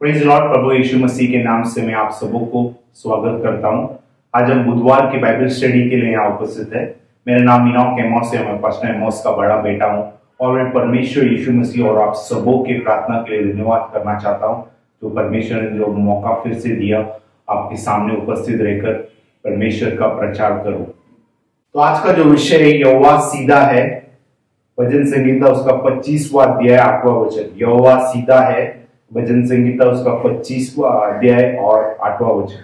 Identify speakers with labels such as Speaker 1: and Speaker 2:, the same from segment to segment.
Speaker 1: Praise Lord. प्रभु यीशु मसीह के नाम से मैं आप सबों को स्वागत करता हूं। आज हम बुधवार की बाइबल स्टडी के लिए यहाँ उपस्थित है। मेरा नाम मीनाओ केमोस है, मैं पास्टर एमोस का बड़ा बेटा हूं और मैं परमेश्वर यीशु मसीह और आप सबों के प्रार्थना के लिए धन्यवाद करना चाहता हूं। तो परमेश्वर ने जो मौका फिर से दिया आपके सामने उपस्थित रहकर परमेश्वर का प्रचार करूं। तो आज का जो विषय है यहोवा सीधा है। भजन संगीता उसका 25वां अध्याय 8वां वचन। यहोवा सीधा है, भजन संगीता उसका 25वां अध्याय और 8वां वचन।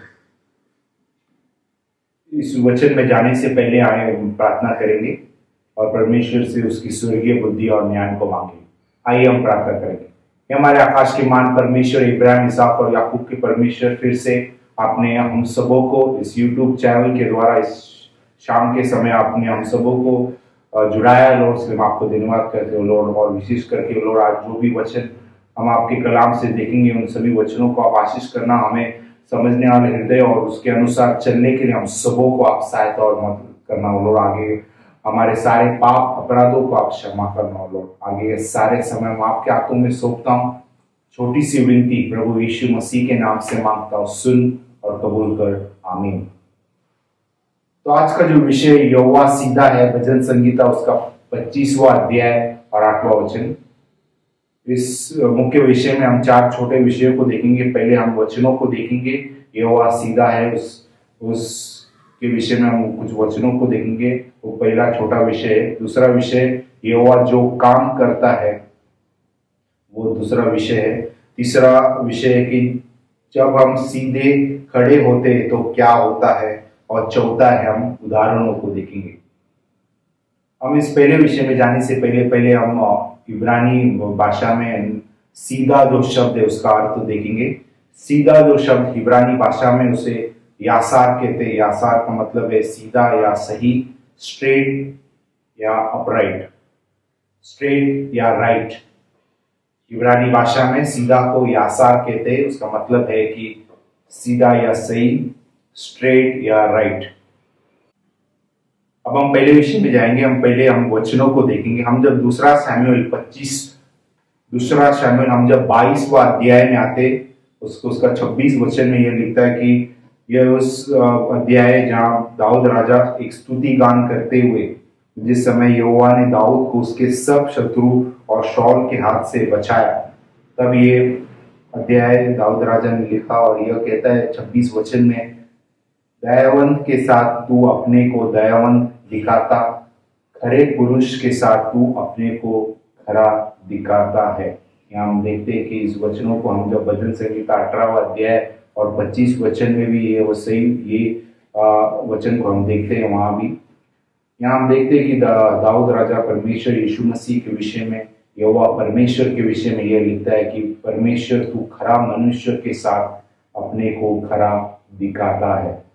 Speaker 1: इस वचन में जाने से पहले आए प्रार्थना करेंगे और परमेश्वर से उसकी स्वर्गीय बुद्धि और ज्ञान को मांगेंगे। आइए हम प्रार्थना करेंगे। हमारे आकाश के मान परमेश्वर, इब्राहिम, इसहाक और याकूब के परमेश्वर, फिर से आपने हम सबों को इस यूट्यूब चैनल के द्वारा इस शाम के समय आपने हम सबों को जुड़ाया लॉर्ड, इसलिए हम आपको धन्यवाद करते हो लॉर्ड। और विशेष करके लॉर्ड आज जो भी वचन हम आपके कलाम से देखेंगे उन सभी वचनों को आप आशीष करना, हमें समझने वाले हृदय और उसके अनुसार चलने के लिए हम सबों को आप सहायता और मदद करना हो लॉर्ड। आगे हमारे सारे पाप अपराधों को आप क्षमा करना हो लॉर्ड। आगे सारे समय मैं आपके हाथों में सौंपता हूँ। छोटी सी विनती प्रभु यीशु मसीह के नाम से मांगता हूँ, सुन और कबूल कर, आमीन। तो आज का जो विषय यहोवा सीधा है, भजन संगीता उसका 25वां अध्याय और 8वां वचन। इस मुख्य विषय में हम 4 छोटे विषयों को देखेंगे। पहले हम वचनों को देखेंगे, यहोवा सीधा है उसके विषय में हम कुछ वचनों को देखेंगे, वो पहला छोटा विषय है। दूसरा विषय यहोवा जो काम करता है, वो दूसरा विषय है। तीसरा विषय है कि जब हम सीधे खड़े होते हैं तो क्या होता है, और चौथा है हम उदाहरणों को देखेंगे। हम इस पहले विषय में जाने से पहले हम इब्रानी भाषा में सीधा जो शब्द है उसका अर्थ देखेंगे। सीधा जो शब्द इब्रानी भाषा में उसे यासार कहते हैं। यासार का मतलब है सीधा या सही, स्ट्रेट या अपराइट, स्ट्रेट या राइट। इब्रानी भाषा में सीधा को यासार कहते हैं, उसका मतलब है कि सीधा या सही, स्ट्रेट या राइट। अब हम पहले विषय में जाएंगे। हम वचनों को देखेंगे। हम जब दूसरा शमूएल हम जब 22वां अध्याय में आते, उसका 26 वचन में यह लिखता है कि यह उस अध्याय है जहां दाऊद राजा एक स्तुति गान करते हुए, जिस समय यहोवा ने दाऊद को उसके सब शत्रु और शौल के हाथ से बचाया, तब ये अध्याय दाऊद राजा ने लिखा और यह कहता है 26 वचन में, दयावंत के साथ तू अपने को दयावंत दिखाता, खरे पुरुष के साथ तू अपने को खरा दिखाता है। यहाँ हम देखते हैं कि इस वचनों को हम जब भजन संगीता 18वां अध्याय और 25 वचन में भी ये वचन को हम देखते हैं। वहां भी यहाँ हम देखते हैं कि दाऊद राजा परमेश्वर यीशु मसीह के विषय में, यहोवा परमेश्वर के विषय में यह लिखता है कि परमेश्वर तू खरा मनुष्य के साथ अपने को खरा दिखाता है।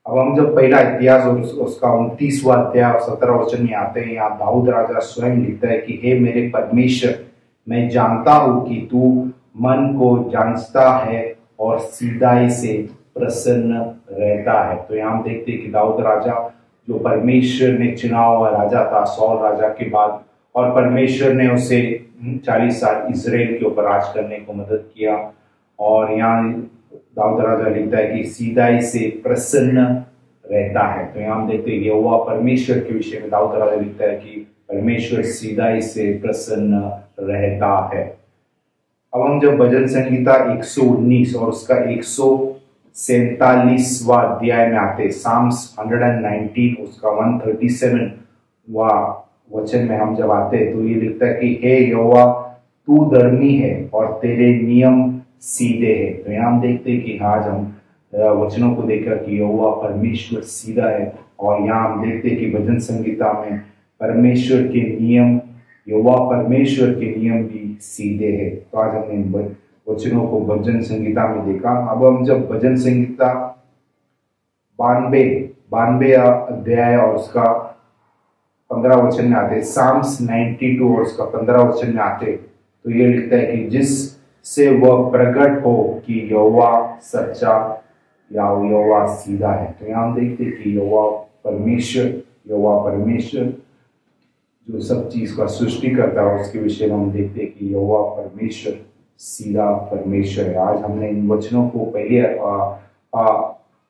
Speaker 1: अब हम जब पहला इतिहास और उसका 29वां अध्याय और 17 वचन में आते हैं, यहाँ दाऊद राजा स्वयं लिखता है कि हे मेरे परमेश्वर, मैं जानता हूं कि तू मन को जांचता है और सीधाई से प्रसन्न रहता है। तो यहाँ हम देखते हैं कि दाऊद राजा जो परमेश्वर ने चुना हुआ राजा था सौल राजा के बाद, और परमेश्वर ने उसे 40 साल इजराइल के ऊपर राज करने को मदद किया। और यहाँ दाऊद राजा लिखता है कि सीधाई से प्रसन्न रहता है। तो यहाँ हम देखते हैं यहोवा परमेश्वर के विषय में दाऊद राजा लिखता है कि परमेश्वर सीधाई से प्रसन्न रहता है। अब हम जब भजन संगीता 119 और उसका 147वां अध्याय में आते, साम्स 119 उसका 137वां वचन में हम जब आते हैं, तो ये लिखता है कि हे यहोवा, तू धर्मी है और तेरे नियम सीधे है। तो यहाँ हम देखते हैं कि आज हम वचनों को देखकर कि यहोवा परमेश्वर सीधा है। और यहाँ हम देखते हैं कि भजन संगीता में परमेश्वर के नियम, यहोवा परमेश्वर के नियम भी सीधे हैं। तो आज हमने वचनों को भजन संगीता में देखा। अब हम जब भजन संगीता 92 अध्याय और उसका 15 वचन में आते, साम्स 92 और उसका 15 वचन में आते, तो ये लिखता है कि जिस से वह प्रकट हो कि यहोवा सच्चा या यहोवा सीधा है। तो यहाँ हम देखते हैं कि यहोवा परमेश्वर जो सब चीज का सृष्टि करता है, उसके विषय में हम देखते हैं कि यहोवा परमेश्वर सीधा परमेश्वर है। आज हमने इन वचनों को पहले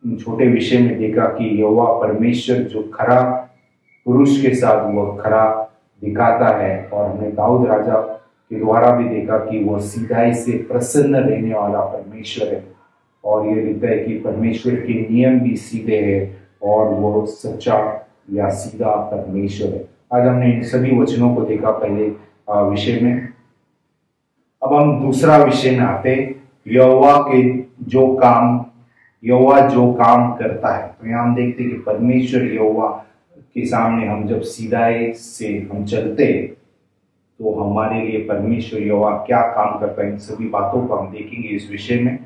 Speaker 1: छोटे विषय में देखा कि यहोवा परमेश्वर जो खरा पुरुष के साथ वह खरा दिखाता है, और हमने दाऊद राजा के द्वारा भी देखा कि वह सीधाई से प्रसन्न रहने वाला परमेश्वर है, और ये लिखता है कि परमेश्वर के नियम भी सीधे हैं और वो सच्चा या सीधा परमेश्वर है। आज हमने इन सभी वचनों को देखा पहले विषय में। अब हम दूसरा विषय में आते, यहोवा जो काम करता है। तो यहाँ हम देखते कि परमेश्वर यहोवा के सामने हम जब सीधाई से हम चलते तो हमारे लिए परमेश्वर यहोवा क्या काम करता है, इन सभी बातों को हम देखेंगे इस विषय में।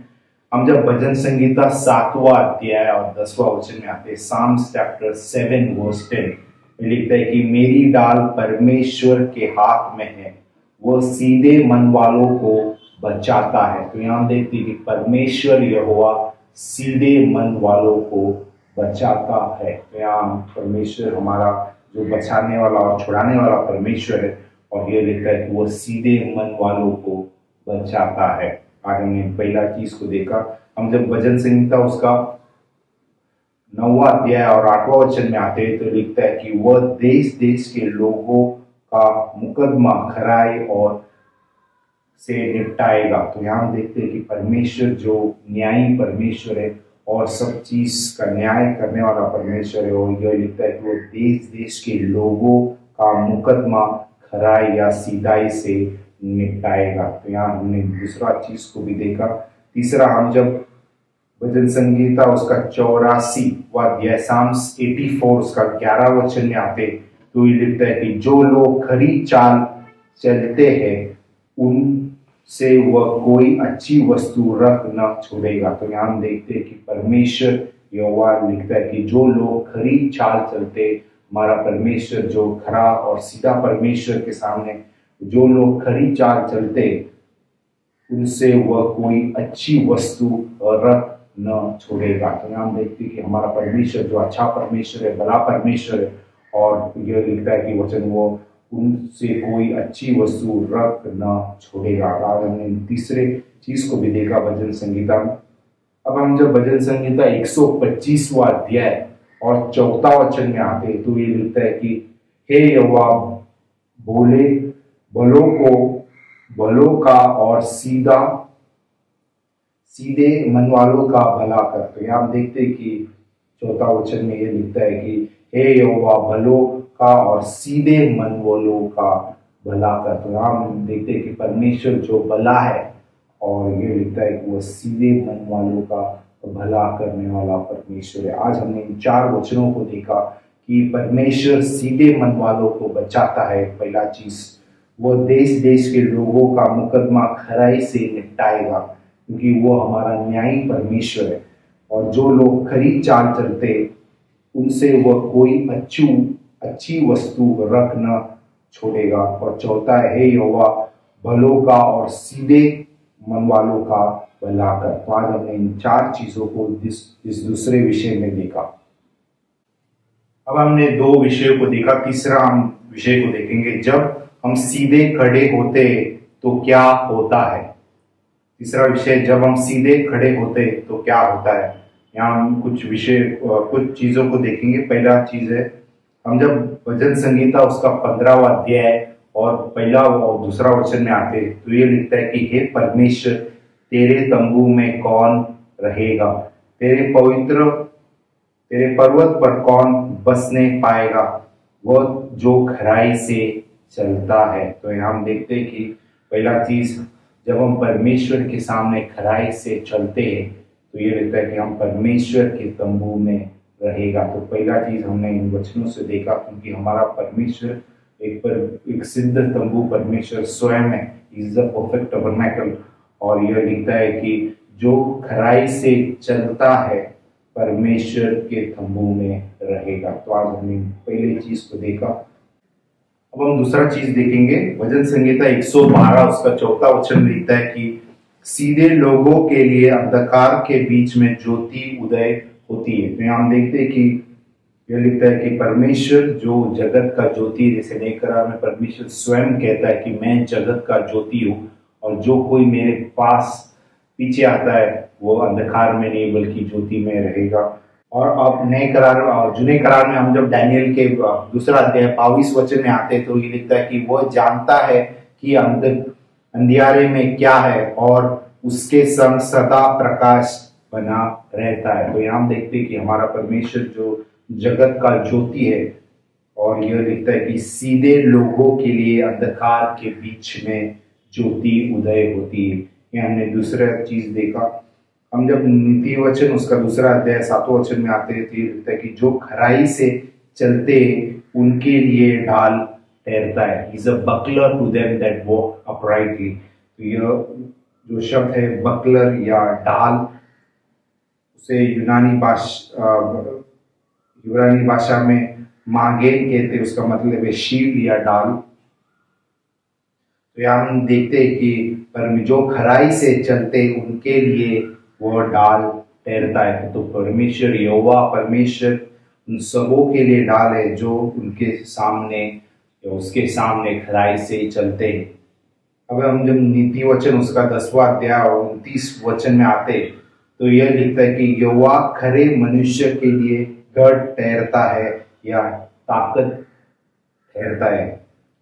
Speaker 1: हम जब भजन संगीता 7वां अध्याय और 10वां वचन में आते हैं, Psalms chapter 7 verse 10 में लिखता है कि मेरी डाल परमेश्वर के हाथ में है, वो सीधे मन वालों को बचाता है। तो यहाँ हम देखते हैं कि परमेश्वर यहोवा सीधे मन वालों को बचाता है। तो यहाँ परमेश्वर हमारा जो बचाने वाला और छुड़ाने वाला परमेश्वर है, और ये लिखता है कि वो सीधे मन वालों को बचाता है। आज हमने पहला चीज को देखा। हम जब भजन संगीता उसका 9वां अध्याय और 8वां वचन में आते हैं तो लिखता है कि वह देश देश के लोगों का मुकदमा खराई और से निपटाएगा। तो यहाँ हम देखते हैं कि परमेश्वर जो न्यायी परमेश्वर है और सब चीज का न्याय करने वाला परमेश्वर है, और यह लिखता है कि वो देश देश के लोगों का मुकदमा खराई या सीधाई से निपटाएगा। तो यहाँ हमने दूसरा चीज को भी देखा। तीसरा, हम जब भजन संगीता उसका 84वां अध्याय Psalms 84 उसका 11 वचन में आते तो ये लिखता है कि जो लोग खरी चाल चलते हैं उनसे वह कोई अच्छी वस्तु रख न छोड़ेगा। तो यहाँ हम देखते हैं कि परमेश्वर यहोवा लिखता है कि जो लोग खरी चाल चलते, हमारा परमेश्वर जो खरा और सीधा परमेश्वर के सामने जो लोग खरी चाल चलते उनसे वह कोई अच्छी वस्तु रख न छोड़ेगा। तो यहाँ हम देखते हैं कि हमारा परमेश्वर जो अच्छा परमेश्वर है, भला परमेश्वर है, और यह लिखता है कि वचन वो उनसे कोई अच्छी वस्तु रख न छोड़ेगा। आज हमने तीसरे चीज को भी देखा भजन संगीता में। अब हम जब भजन संगीता 125वां अध्याय और 4वां वचन में आते तो ये लिखता है कि हे यहोवा भलों का और सीधे मन वालों का भला कर। तो यहाँ हम देखते हैं कि 4वां वचन में ये लिखता है कि हे यहोवा भलों का और सीधे मन वालों का भला कर। तो यहाँ हम देखते हैं कि परमेश्वर जो भला है, और ये लिखता है कि वह सीधे मन वालों का भला करने वाला परमेश्वर है। आज हमने इन 4 वचनों को देखा कि परमेश्वर सीधे मन वालों को बचाता है। पहला चीज, वो देश देश के लोगों का मुकदमा खराई से निपटाएगा, क्योंकि वो हमारा न्यायी परमेश्वर है, और जो लोग खरी चाल चलते उनसे वह कोई अच्छी वस्तु रख न छोड़ेगा। और चौथा है, हे यहोवा भलों का और सीधे मन वालों का भला कर। तो आज हमने इन 4 चीजों को इस दूसरे विषय में देखा। अब हमने 2 विषयों को देखा, तीसरा हम विषय को देखेंगे, जब हम सीधे खड़े होते तो क्या होता है। तीसरा विषय, जब हम सीधे खड़े होते तो क्या होता है। यहाँ हम कुछ चीजों को देखेंगे। पहला चीज है, हम जब भजन संगीता उसका 15वां अध्याय और पहला और दूसरा वचन में आते तो ये लिखता है कि हे परमेश्वर तेरे तंबू में कौन रहेगा, तेरे पर्वत पर कौन बसने पाएगा, वह जो खराई से चलता है। तो यहाँ हम देखते हैं कि पहला चीज, जब हम परमेश्वर के सामने खराई से चलते हैं तो ये लगता है कि हम परमेश्वर के तंबू में रहेगा। तो पहला चीज हमने इन वचनों से देखा, क्योंकि हमारा परमेश्वर एक सिद्ध तंबू परमेश्वर स्वयं है, इज द परफेक्ट टबरनेकल। और यह लिखता है कि जो खराई से चलता है परमेश्वर के तंबू में रहेगा। तो आज हमने पहली चीज को देखा। अब हम दूसरा चीज देखेंगे। भजन संगीता 112 उसका 4वां वचन लिखता है कि सीधे लोगों के लिए अंधकार के बीच में ज्योति उदय होती है। तो यहाँ हम देखते हैं कि यह लिखता है कि परमेश्वर जो जगत का ज्योति, जैसे नेकरा में परमेश्वर स्वयं कहता है कि मैं जगत का ज्योति हूँ, और जो कोई मेरे पास पीछे आता है वो अंधकार में नहीं बल्कि ज्योति में रहेगा। और अब नए करार जुने करार में हम जब डैनियल के दूसरा अध्याय 22 वचन में आते हैं तो ये लिखता है कि वह जानता है कि अंधियारे में क्या है और उसके संग सदा प्रकाश बना रहता है। तो यहाँ हम देखते हैं कि हमारा परमेश्वर जो जगत का ज्योति है, और यह लिखता है कि सीधे लोगों के लिए अंधकार के बीच में ज्योति उदय होती है। ये हमने दूसरा चीज देखा। हम जब नीति वचन उसका दूसरा अध्याय 7वां वचन में आते हैं तो ये लिखता है कि जो खराई से चलते उनके लिए ढाल ठहरता है। Is a buckler to them that walk uprightly. तो यह जो शब्द है बकलर या ढाल, उसे यूनानी भाषा में मागेन कहते हैं। उसका मतलब है शील्ड या डाल। तो यहाँ हम देखते हैं कि जो खराई से चलते उनके लिए वह डाल ठहरता है। तो परमेश्वर यहोवा परमेश्वर उन सबों के लिए डाल है जो उनके सामने या उसके सामने खराई से चलते हैं। अब हम जब नीति वचन उसका 10वां अध्याय और 29 वचन में आते तो यह लिखता है कि यहोवा खरे मनुष्य के लिए गढ़ ठहरता है या ताकत ठहरता है।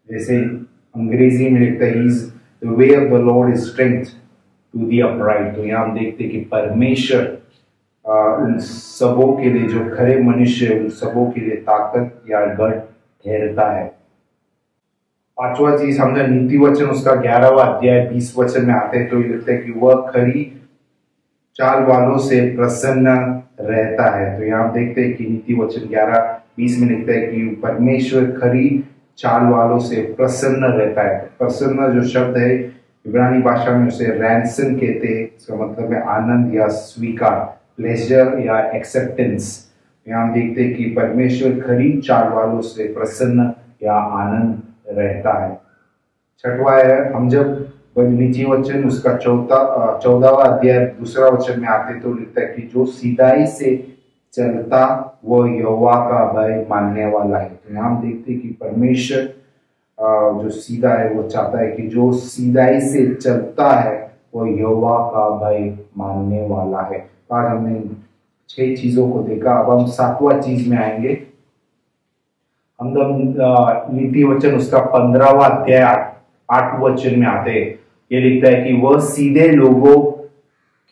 Speaker 1: जैसे अंग्रेजी में लिखता है is the way of the lord is strength to the upright. तो यहाँ हम देखते हैं कि परमेश्वर उन सबों के लिए जो खरे मनुष्य उन सबों के लिए ताकत या गढ़ ठहरता है। पांचवा चीज हमने नीति वचन उसका 11वां अध्याय 20 वचन में आते हैं तो ये लिखता है कि वह खरी चाल वालों से प्रसन्न रहता है। तो यहाँ देखते हैं कि नीति वचन 11:20 में लिखता है कि परमेश्वर खरी चाल वालों से प्रसन्न रहता है। प्रसन्न जो शब्द है इब्रानी भाषा में उसे रैंसन कहते हैं। इसका मतलब है आनंद या स्वीकार, प्लेजर या एक्सेप्टेंस। यहाँ देखते हैं कि परमेश्वर खरी चाल वालों से प्रसन्न या आनंद रहता है। छठवा है हम जब नीति वचन उसका 14वां अध्याय 2 वचन में आते तो लिखता है कि जो सीधाई से चलता वो यहोवा का भय मानने वाला है। तो यहाँ हम देखते हैं कि परमेश्वर जो सीधा है वो चाहता है कि जो सीधाई से चलता है वो यहोवा का भय मानने वाला है। आज हमने 6 चीजों को देखा। अब हम 7वां चीज में आएंगे। हम जब नीति वचन उसका 15वां अध्याय 8 वचन में आते ये लिखता है कि वह सीधे लोगों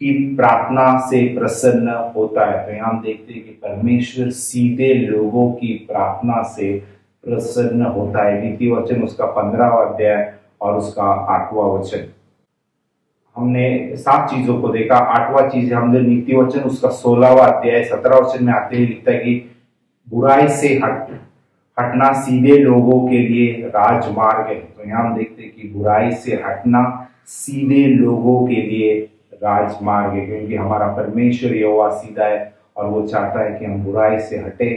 Speaker 1: की प्रार्थना से प्रसन्न होता है। तो यहाँ हम देखते हैं कि परमेश्वर सीधे लोगों की प्रार्थना से प्रसन्न होता है। नीति वचन उसका 15वां अध्याय और उसका 8वां वचन। हमने 7 चीजों को देखा। 8वां चीज हम जब नीति वचन उसका 16वां अध्याय 17 वचन में आते ही लिखता है कि बुराई से हटना सीधे लोगों के लिए राजमार्ग है। तो यहाँ हम देखते हैं कि बुराई से हटना सीधे लोगों के लिए राजमार्ग है, क्योंकि हमारा परमेश्वर यहोवा सीधा है और वो चाहता है कि हम बुराई से हटे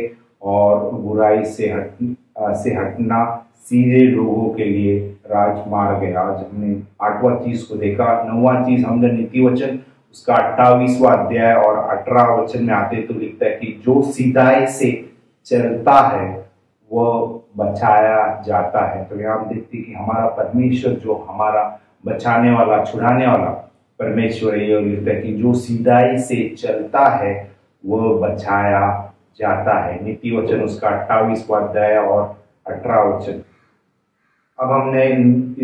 Speaker 1: और बुराई से हटना सीधे लोगों के लिए राजमार्ग है। आज हमने 8वां चीज को देखा। 9वां चीज हमने नीति वचन उसका 28वां अध्याय और 18 वचन में आते तो लिखता है कि जो सीधाई से चलता है वह बचाया जाता है। तो यहाँ हम देखते हैं कि हमारा परमेश्वर जो हमारा बचाने वाला छुड़ाने वाला परमेश्वर ये लिखता है कि जो सीधाई से चलता है वह बचाया जाता है। नीति वचन उसका 28वां अध्याय और 18 वचन। अब हमने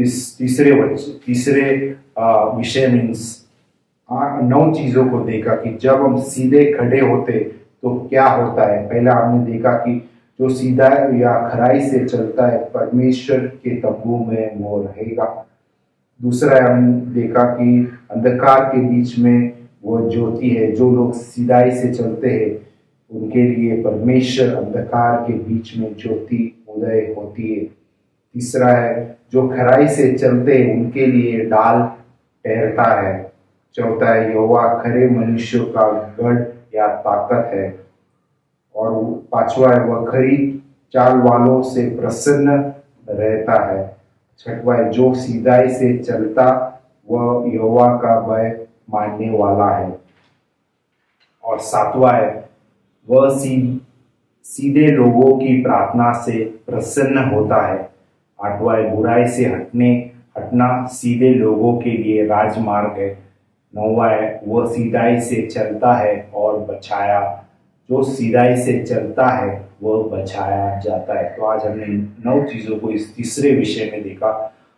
Speaker 1: इस तीसरे विषय में 9 चीजों को देखा कि जब हम सीधे खड़े होते तो क्या होता है। पहला हमने देखा कि जो सीधा या खराई से चलता है परमेश्वर के तंबू में वो रहेगा। दूसरा हमने देखा कि अंधकार के बीच में वो ज्योति है। जो लोग सीधाई से चलते हैं उनके लिए परमेश्वर अंधकार के बीच में ज्योति उदय होती है। तीसरा है जो खराई से चलते हैं उनके लिए ढाल ठहरता है। चौथा है यहोवा खरे मनुष्यों का गढ़ या ताकत है। और 5वां है वह खरी चाल वालों से प्रसन्न रहता है। 6वां है जो सीधाई से चलता वह यहोवा का भय मानने वाला है। और 7वां है वह सीधे लोगों की प्रार्थना से प्रसन्न होता है। 8वां है बुराई से हटना सीधे लोगों के लिए राजमार्ग है। 9वां है, वह सीधाई से चलता है और बचाया, जो सीधाई से चलता है वह बचाया जाता है। तो आज हमने 9 चीजों को इस तीसरे विषय में देखा।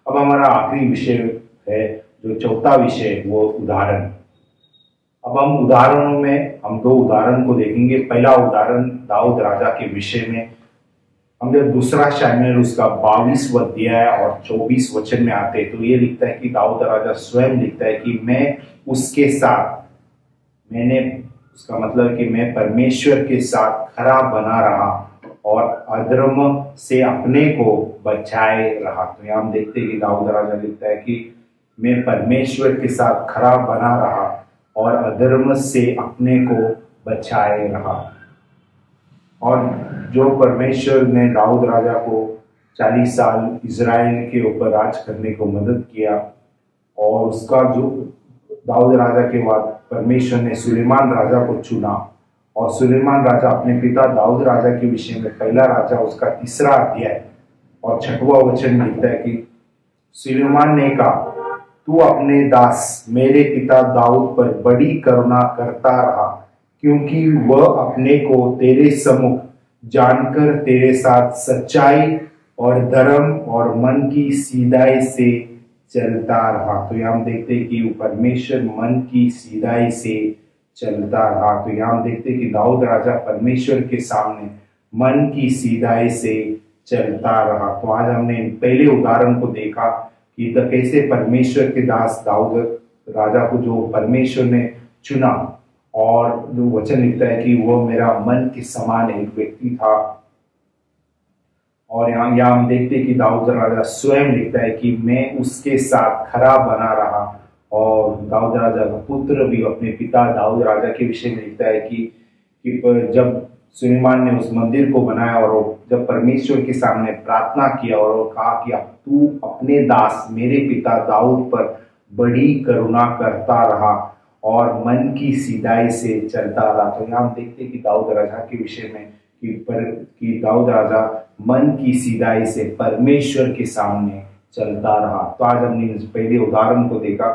Speaker 1: अब हमारा आखिरी विषय है, जो चौथा विषय, वो उदाहरण। अब हम उदाहरणों में हम 2 उदाहरण को देखेंगे। पहला उदाहरण दाऊद राजा के विषय में। हम जब दूसरा शामिल उसका 22वां अध्याय और 24 वचन में आते हैं, तो ये लिखता है कि दाऊद राजा स्वयं लिखता है कि मैं उसके साथ, मैंने, उसका मतलब कि मैं परमेश्वर के साथ खरा बना रहा और अधर्म से अपने को बचाए रहा। तो यहाँ हम देखते हैं कि दाऊद राजा लिखता है कि मैं परमेश्वर के साथ खरा बना रहा और अधर्म से अपने को बचाए रहा। और जो परमेश्वर ने दाऊद राजा को 40 साल इज़राइल के ऊपर राज करने को मदद किया, और उसका जो दाऊद राजा के बाद परमेश्वर ने सुलेमान राजा को चुना, और सुलेमान राजा अपने पिता दाऊद राजा के विषय में पहला राजा उसका 3रा अध्याय और 6वां वचन लिखता है कि सुलेमान ने कहा, तू अपने दास मेरे पिता दाऊद पर बड़ी करुणा करता रहा, क्योंकि वह अपने को तेरे सम्मुख जानकर तेरे साथ सच्चाई और धर्म और मन की सीधाई से चलता रहा। तो यहाँ हम देखते हैं कि परमेश्वर मन की सीधाई से चलता रहा। तो यहाँ हम देखते हैं कि दाऊद राजा परमेश्वर के सामने मन की सीधाई से चलता रहा। तो आज हमने पहले उदाहरण को देखा कि कैसे परमेश्वर के दास दाऊद राजा को जो परमेश्वर ने चुना, और जो वचन लिखता है कि वो मेरा मन के समान एक व्यक्ति था। और यहाँ हम देखते हैं कि दाऊद राजा स्वयं लिखता है कि मैं उसके साथ खरा बना रहा, और दाऊद राजा का पुत्र भी अपने पिता दाऊद राजा के विषय में लिखता है कि जब सुलेमान ने उस मंदिर को बनाया और जब परमेश्वर के सामने प्रार्थना किया और कहा कि अब तू अपने दास मेरे पिता दाऊद पर बड़ी करुणा करता रहा और मन की सीधाई से चलता रहा। तो यहाँ हम देखते हैं कि दाऊद राजा के विषय में कि दाऊद राजा मन की सीधाई से परमेश्वर के सामने चलता रहा। तो आज हमने इस पहले उदाहरण को देखा।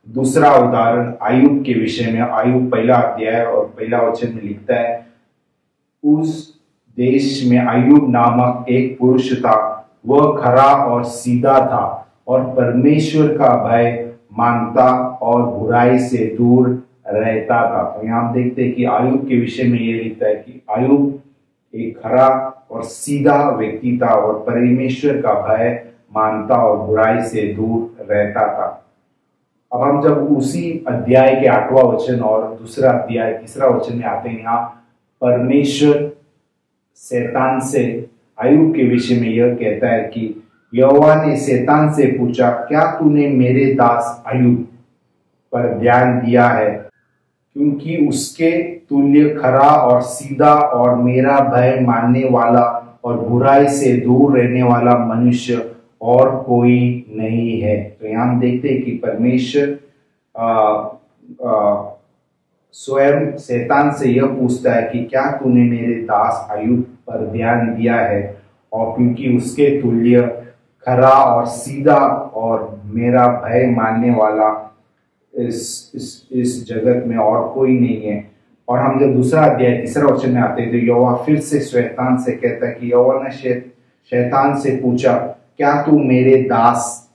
Speaker 1: दूसरा उदाहरण आयुब के विषय में। आयुब 1 अध्याय और 1 वचन में लिखता है, उस देश में आयुब नामक एक पुरुष था, वह खरा और सीधा था और परमेश्वर का भय मानता और बुराई से दूर रहता था। तो यहाँ हम देखते हैं कि आयुब के विषय में ये लिखता है कि आयुब एक खरा और सीधा व्यक्ति था और परमेश्वर का भय मानता और बुराई से दूर रहता था। अब हम जब उसी अध्याय के 8वां वचन और दूसरा अध्याय 3रा वचन में आते हैं, यहाँ परमेश्वर शैतान से आयुब के विषय में यह कहता है कि यहोवा ने शैतान से पूछा, क्या तूने मेरे दास आयुब पर ध्यान दिया है, क्योंकि उसके तुल्य खरा और सीधा और मेरा भय मानने वाला और बुराई से दूर रहने वाला मनुष्य और कोई नहीं है। तो यहाँ हम देखते हैं कि परमेश्वर स्वयं शैतान से यह पूछता है कि क्या तूने मेरे दास आयुब पर ध्यान दिया है, और क्योंकि उसके तुल्य खरा और सीधा और मेरा भय मानने वाला इस जगत में और कोई नहीं है। और हम जब दूसरा अध्याय 3रा वचन में आते हैं तो यहोवा फिर से शैतान से कहता है कि यहोवा ने शैतान से पूछा, क्या तू मेरे दास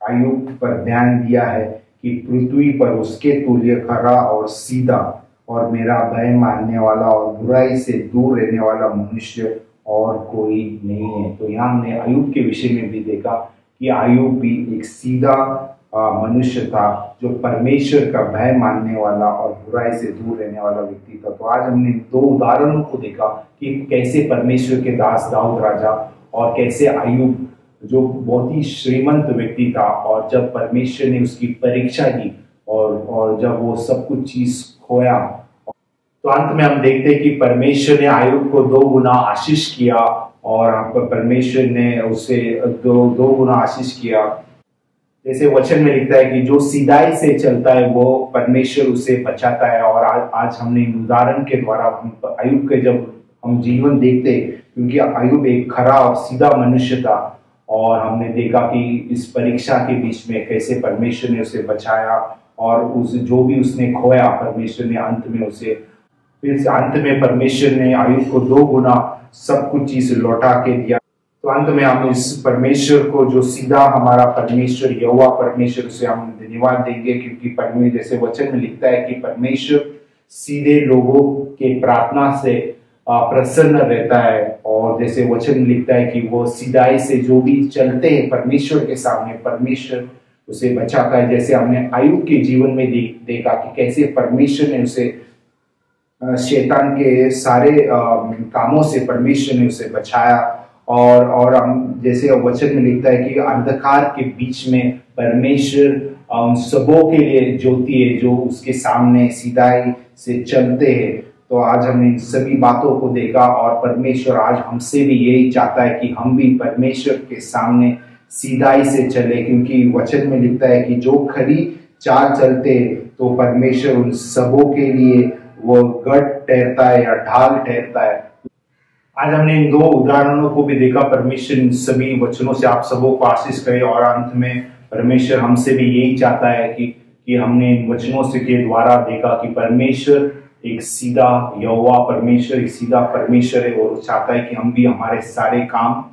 Speaker 1: आयुब पर ध्यान दिया है कि पृथ्वी पर उसके तुल्य खरा और सीधा और मेरा भय मानने वाला और बुराई से दूर रहने वाला मनुष्य और कोई नहीं है। तो यहाँ हमने आयुब के विषय में भी देखा कि आयुब भी एक सीधा मनुष्य था जो परमेश्वर का भय मानने वाला और बुराई से दूर रहने वाला व्यक्ति था। तो आज हमने 2 उदाहरणों को देखा कि कैसे परमेश्वर के दास दाऊद राजा और कैसे आयुब जो बहुत ही श्रीमंत व्यक्ति था, और जब परमेश्वर ने उसकी परीक्षा की और जब वो सब कुछ चीज खोया, तो अंत में हम देखते हैं कि परमेश्वर ने आयुब को 2 गुना आशीष किया, और परमेश्वर ने उसे दो गुना आशीष किया। जैसे वचन में लिखता है कि जो सीधाई से चलता है वो परमेश्वर उसे बचाता है। और आज हमने उदाहरण के द्वारा आयुब के जब हम जीवन देखते, क्योंकि आयुब एक खरा और सीधा मनुष्य था और हमने देखा कि इस परीक्षा के बीच में कैसे परमेश्वर ने उसे बचाया और उस जो भी उसने खोया परमेश्वर ने अंत में उसे फिर अंत में परमेश्वर ने आयुब को 2 गुना सब कुछ चीज लौटा के दिया। तो अंत में हम इस परमेश्वर को जो सीधा हमारा परमेश्वर यहोवा परमेश्वर से हम धन्यवाद देंगे, क्योंकि परमेश्वर जैसे वचन में लिखता है कि परमेश्वर सीधे लोगों के प्रार्थना से प्रसन्न रहता है, और जैसे वचन में लिखता है कि वो सीधाई से जो भी चलते हैं परमेश्वर के सामने परमेश्वर उसे बचाता है। जैसे हमने आयुब के जीवन में देखा कि कैसे परमेश्वर ने उसे शैतान के सारे कामों से परमेश्वर ने उसे बचाया, और हम जैसे वचन में लिखता है कि अंधकार के बीच में परमेश्वर उन सबों के लिए ज्योति है जो उसके सामने सीधाई से चलते हैं। तो आज हमने इन सभी बातों को देखा, और परमेश्वर आज हमसे भी यही चाहता है कि हम भी परमेश्वर के सामने सीधाई से चले, क्योंकि वचन में लिखता है कि जो खरी चाल चलते तो परमेश्वर उन सबों के लिए वो गढ़ ठहरता है या ढाल ठहरता है। आज हमने इन 2 उदाहरणों को भी देखा। परमेश्वर इन सभी वचनों से आप सबों को आशीष करे, और अंत में परमेश्वर हमसे भी यही चाहता है कि हमने इन वचनों से के द्वारा देखा कि परमेश्वर एक सीधा यहोवा परमेश्वर एक सीधा परमेश्वर है, और चाहता है कि हम भी हमारे सारे काम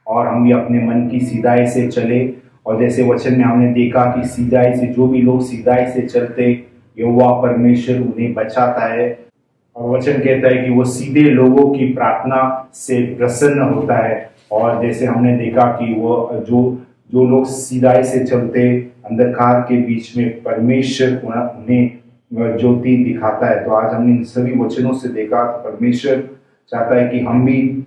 Speaker 1: और हम भी अपने मन की सीधाई से चले। और जैसे वचन में हमने देखा कि सीधाई से जो भी लोग सीधाई से चलते यहोवा परमेश्वर उन्हें बचाता है, और वचन कहता है कि वो सीधे लोगों की प्रार्थना से प्रसन्न होता है। और जैसे हमने देखा कि वो जो लोग सीधाई से चलते अंधकार के बीच में परमेश्वर उन्हें ज्योति दिखाता है। तो आज हमने इन सभी वचनों से देखा तो परमेश्वर चाहता है कि हम भी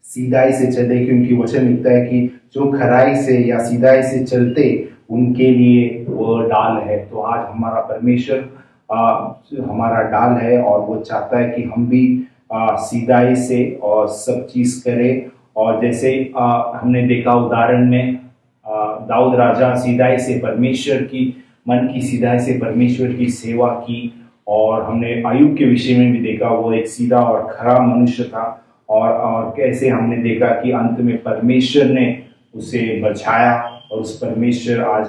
Speaker 1: सीधाई से चले, क्योंकि वचन लिखता है कि जो खराई से या सीधाई से चलते उनके लिए वो डाल है। तो आज हमारा परमेश्वर हमारा डाल है, और वो चाहता है कि हम भी सीधाई से और सब चीज करें। और जैसे हमने देखा उदाहरण में दाऊद राजा सीधाई से परमेश्वर की मन की सीधाई से परमेश्वर की सेवा की, और हमने आयुब के विषय में भी देखा वो एक सीधा और खरा मनुष्य था, और कैसे हमने देखा कि अंत में परमेश्वर ने उसे बचाया, और उस परमेश्वर आज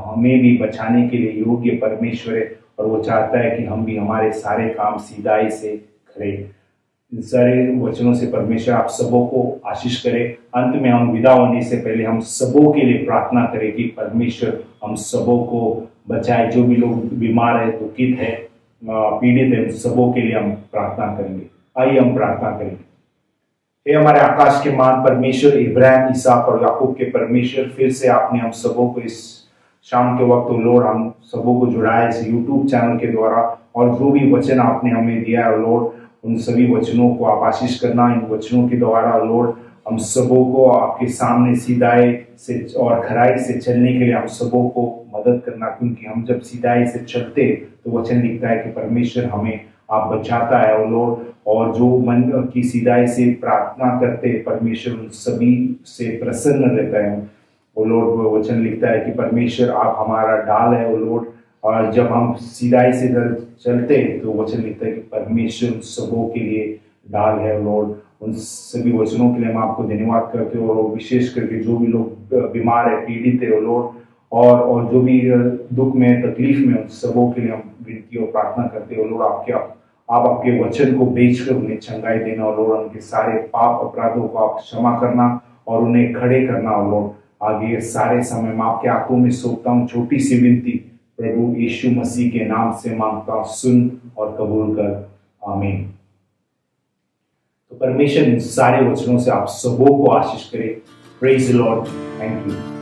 Speaker 1: हमें भी बचाने के लिए योग्य परमेश्वर है, और वो चाहता है कि हम भी हमारे सारे काम सीधाई से करें। इन सारे वचनों से परमेश्वर आप सबों को आशीष करे। अंत में हम विदा होने से पहले हम सबों के लिए प्रार्थना करें कि परमेश्वर हम सबों को बचाए। जो भी लोग बीमार है, दुखित है, पीड़ित है, उन सबों के लिए हम प्रार्थना करेंगे। आइए हम प्रार्थना करेंगे। हे हमारे आकाश के मान परमेश्वर, इब्राहिम, इसहाक और याकूब के परमेश्वर, फिर से आपने हम सबों को इस शाम के वक्त लॉर्ड हम सबों को जुड़ाया इस यूट्यूब चैनल के द्वारा, और जो भी वचन आपने हमें दिया है लॉर्ड उन सभी वचनों को आप आशीष करना। इन वचनों के द्वारा लॉर्ड हम सबों को आपके सामने सीधाई से और खराई से चलने के लिए हम सबों को मदद करना, क्योंकि हम जब सीधाई से चलते तो वचन लिखता है कि परमेश्वर हमें आप बचाता है और लॉर्ड, और जो मन की सीधाई से प्रार्थना करते परमेश्वर उन सभी से प्रसन्न रहता है। और लॉर्ड वचन लिखता है कि परमेश्वर आप हमारा डाल है और लॉर्ड, और जब हम सीधाई से चलते तो वचन लिखता है कि परमेश्वर उन सबों के लिए डाल है लॉर्ड। उन सभी वचनों के लिए हम आपको धन्यवाद करते हो, और विशेष करके जो भी लोग बीमार है, पीड़ित है लॉर्ड, और जो भी दुख में तकलीफ में उन सबों के लिए हम विनती और प्रार्थना करते हो लॉर्ड। आप आपके वचन को बेचकर उन्हें चंगाई देना और लॉर्ड, उनके सारे पाप अपराधों को आप क्षमा करना और उन्हें खड़े करना और लॉर्ड। आगे सारे समय मैं आपके हाथों में सौंपता हूँ। छोटी सी विनती प्रभु यीशु मसीह के नाम से मांगता हूँ, सुन और कबूल कर, आमीन। तो परमेश्वर इन सारे वचनों से आप सबों को आशीष करे। Praise the Lord, thank you.